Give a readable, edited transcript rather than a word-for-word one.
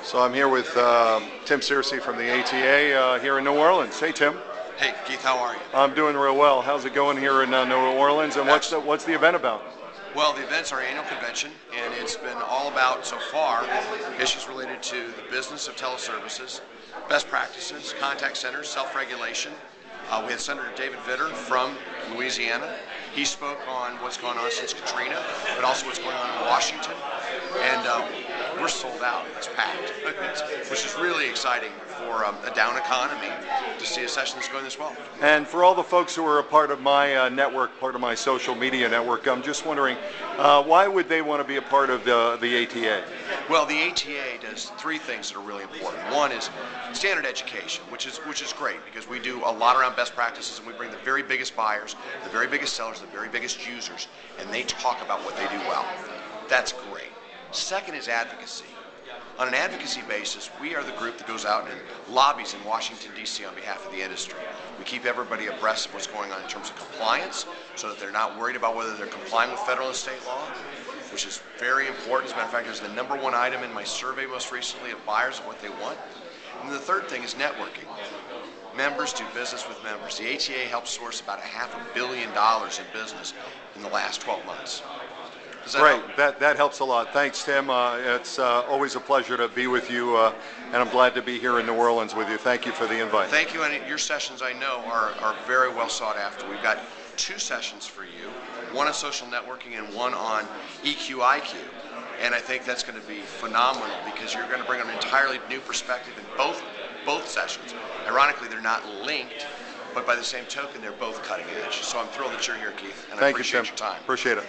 So I'm here with Tim Searcy from the ATA here in New Orleans. Hey, Tim. Hey, Keith, how are you? I'm doing real well. How's it going here in New Orleans, and what's the event about? Well, the event's our annual convention, and it's been all about, so far, issues related to the business of teleservices, best practices, contact centers, self-regulation. We had Senator David Vitter from Louisiana. He spoke on what's going on since Katrina, but also what's going on in Washington. And we're sold out. It's packed, which is really exciting for a down economy to see a session that's going this well. And for all the folks who are a part of my network, part of my social media network, I'm just wondering, why would they want to be a part of the ATA? Well, the ATA does three things that are really important. One is standard education, which is great because we do a lot around best practices, and we bring the very biggest buyers, the very biggest sellers, the very biggest users, and they talk about what they do well. That's great. Second is advocacy. On an advocacy basis, we are the group that goes out and lobbies in Washington, D.C. on behalf of the industry. We keep everybody abreast of what's going on in terms of compliance so that they're not worried about whether they're complying with federal and state law, which is very important. As a matter of fact, it was the #1 item in my survey most recently of buyers of what they want. And the third thing is networking. Members do business with members. The ATA helped source about $500 million in business in the last 12 months. Great, that helps a lot. Thanks, Tim. It's always a pleasure to be with you, and I'm glad to be here in New Orleans with you. Thank you for the invite. Thank you, and your sessions, I know, are very well sought after. We've got 2 sessions for you, one on social networking and one on EQ-IQ, and I think that's going to be phenomenal because you're going to bring an entirely new perspective in both sessions. Ironically, they're not linked, but by the same token, they're both cutting edge. So I'm thrilled that you're here, Keith, and I appreciate your time. Appreciate it.